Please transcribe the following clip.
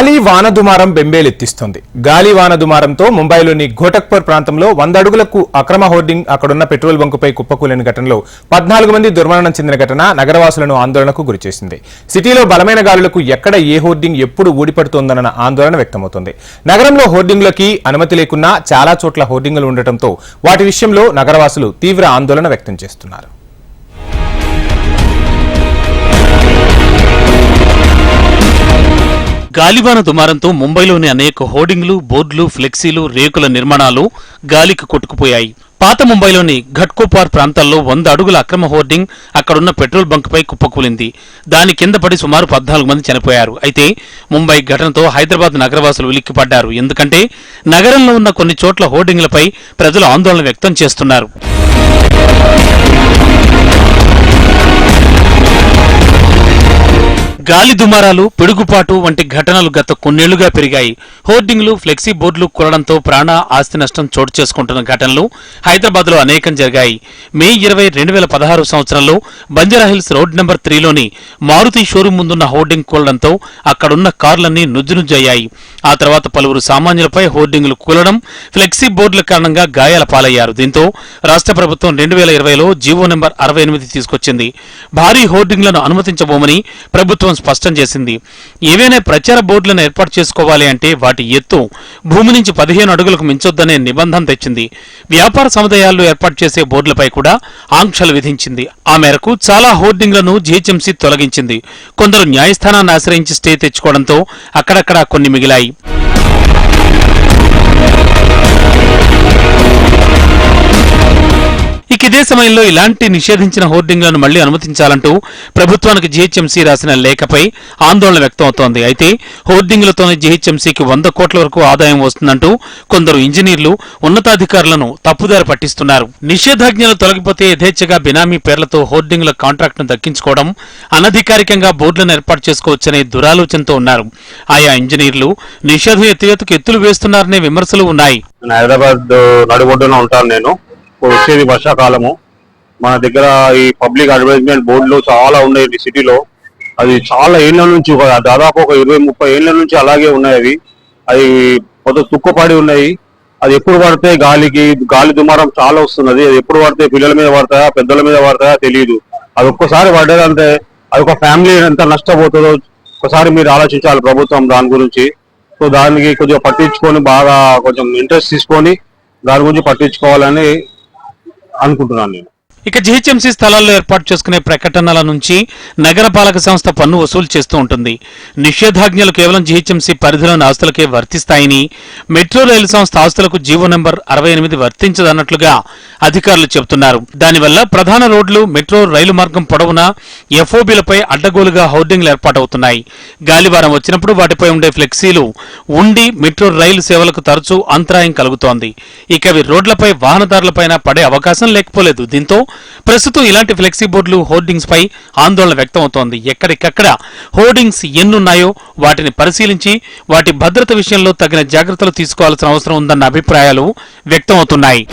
గాలి వాన దుమారం బెంబేలెత్తిస్తోంది. గాలి వాన దుమారంతో ముంబైలోని ఘోటక్పూర్ ప్రాంతంలో 100 అడుగులకు అక్రమ హోర్డింగ్ అక్కడున్న పెట్రోల్ బంకుపై కుప్పకూలిన ఘటనలో 14 మంది దుర్మరణం చెందిన ఘటన నగరవాసులను ఆందోళనకు గురిచేసింది. సిటీలో బలమైన గాలులకు ఎక్కడ ఏ హోర్డింగ్ ఎప్పుడు ఊడిపడుతోందన్న ఆందోళన వ్యక్తమవుతోంది. నగరంలో హోర్డింగ్లకి అనుమతి లేకున్నా చాలా చోట్ల హోర్డింగులు ఉండటంతో వాటి విషయంలో నగరవాసులు తీవ్ర ఆందోళన వ్యక్తం చేస్తున్నారు. గాలివాన దుమారంతో ముంబైలోని అనేక హోర్డింగ్లు, బోర్డులు, ఫ్లెక్సీలు, రేకుల నిర్మాణాలు గాలికి కొట్టుకుపోయాయి. పాత ముంబైలోని ఘట్కోపార్ ప్రాంతాల్లో 100 అడుగుల అక్రమ హోర్డింగ్ అక్కడున్న పెట్రోల్ బంకుపై కుప్పకూలింది. దాని కింద పడి సుమారు 14 మంది చనిపోయారు. అయితే ముంబై ఘటనతో హైదరాబాద్ నగరవాసులు ఉలిక్కిపడ్డారు. ఎందుకంటే నగరంలో ఉన్న కొన్ని చోట్ల హోర్డింగ్లపై ప్రజలు ఆందోళన వ్యక్తం చేస్తున్నారు. గాలి దుమారాలు, పిడుగుపాటు వంటి ఘటనలు గత కొన్నేళ్లుగా పెరిగాయి. హోర్డింగ్లు, ఫ్లెక్సీ బోర్డులు కూలడంతో ప్రాణ, ఆస్తి నష్టం చోటు చేసుకుంటున్న ఘటనలు హైదరాబాద్లో అనేకం జరిగాయి. మే 20, 2016 సంవత్సరంలో బంజారాహిల్స్ రోడ్ నెంబర్ 3లోని మారుతి షోరూం ముందున్న హోర్డింగ్ కూలడంతో అక్కడున్న కార్లన్నీ నుజ్జునుజ్జయ్యాయి. ఆ తర్వాత పలువురు సామాన్యులపై హోర్డింగ్లు కూలడం, ఫ్లెక్సీ బోర్డుల కారణంగా గాయాల పాలయ్యారు. దీంతో రాష్ట్ర ప్రభుత్వం 2020లో జీవో నెంబర్ 68 తీసుకొచ్చింది. భారీ హోర్డింగ్లను అనుమతించబోమని ప్రభుత్వం స్పష్టం చేసింది. ఏవైనా ప్రచార బోర్డులను ఏర్పాటు చేసుకోవాలి అంటే వాటి ఎత్తు భూమి నుంచి 15 అడుగులకు మించొద్దనే నిబంధన తెచ్చింది. వ్యాపార సముదాయాల్లో ఏర్పాటు చేసే బోర్డులపై కూడా ఆంక్షలు విధించింది. ఆ మేరకు చాలా హోర్డింగ్లను జీహెచ్ఎంసీ తొలగించింది. కొందరు న్యాయస్థానాన్ని ఆశ్రయించి స్టే తెచ్చుకోవడంతో అక్కడక్కడా కొన్ని మిగిలాయి. ఇదే సమయంలో ఇలాంటి నిషేధించిన హోర్డింగ్లను మళ్లీ అనుమతించాలంటూ ప్రభుత్వానికి జీహెచ్ఎంసీ రాసిన లేఖపై ఆందోళన వ్యక్తమవుతోంది. అయితే హోర్డింగ్లతోనే జీహెచ్ఎంసీకి 100 కోట్ల వరకు ఆదాయం వస్తుందంటూ కొందరు ఇంజనీర్లు, ఉన్నతాధికారులను తప్పుదారి పట్టిస్తున్నారు. నిషేధాజ్ఞలు తొలగిపోతే యథేచ్ఛగా బినామీ పేర్లతో హోర్డింగ్ల కాంట్రాక్టును దక్కించుకోవడం, అనధికారికంగా బోర్డులను ఏర్పాటు చేసుకోవచ్చనే దురాలోచనతో ఉన్నారు. ఆయా ఇంజనీర్లు నిషేధం ఎత్తివేతకు ఎత్తులు వేస్తున్నారనే విమర్శలు ఉన్నాయి. హైదరాబాద్ నడిబొడ్డున ఉంటాను నేను. వచ్చేది వర్షాకాలము. మన దగ్గర ఈ పబ్లిక్ అడ్వర్టైజ్మెంట్ బోర్డులు చాలా ఉన్నాయి సిటీలో. అది చాలా ఏళ్ల నుంచి, దాదాపు ఒక 20-30 ఏళ్ల నుంచి అలాగే ఉన్నాయి. అవి మొత్తం తుక్కుపడి ఉన్నాయి. అది ఎప్పుడు పడితే గాలి దుమారం చాలా వస్తున్నది. అది ఎప్పుడు పడితే పిల్లల మీద పడతాయా, పెద్దల మీద పడతాయా తెలియదు. అది ఒక్కసారి పడ్డదంటే అది ఒక ఫ్యామిలీ ఎంత నష్టపోతుందో ఒకసారి మీరు ఆలోచించాలి ప్రభుత్వం దాని గురించి. సో దానికి కొంచెం పట్టించుకొని, బాగా కొంచెం ఇంట్రెస్ట్ తీసుకొని దాని గురించి పట్టించుకోవాలని అనుకుంటున్నాను నేను. ఇక జీహెచ్ఎంసీ స్థలాల్లో ఏర్పాటు చేసుకునే ప్రకటనల నుంచి నగరపాలక సంస్థ పన్ను వసూలు చేస్తూ ఉంటుంది. నిషేధాజ్ఞలు కేవలం జీహెచ్ఎంసీ పరిధిలోని ఆస్తులకే వర్తిస్తాయని, మెట్రో రైలు సంస్థ ఆస్తులకు జీవో నెంబర్ 68 వర్తించదన్నట్లుగా అధికారులు చెబుతున్నారు. దానివల్ల ప్రధాన రోడ్లు, మెట్రో రైలు మార్గం పొడవునా ఎఫ్ఓబీలపై అడ్డగోలుగా హోర్డింగ్లు ఏర్పాటవుతున్నాయి. గాలివారం వచ్చినప్పుడు వాటిపై ఉండే ఫ్లెక్సీలు ఉండి మెట్రో రైలు సేవలకు తరచూ అంతరాయం కలుగుతోంది. ఇక అవి రోడ్లపై, వాహనదారులపైన పడే అవకాశం లేకపోలేదు. దీంతో ప్రస్తుతం ఇలాంటి ఫ్లెక్సీ బోర్డులు, హోర్డింగ్స్ పై ఆందోళన వ్యక్తమవుతోంది. ఎక్కడికక్కడ హోర్డింగ్స్ ఎన్నున్నాయో వాటిని పరిశీలించి వాటి భద్రత విషయంలో తగిన జాగ్రత్తలు తీసుకోవాల్సిన అవసరం ఉందన్న అభిప్రాయాలు వ్యక్తమవుతున్నాయి.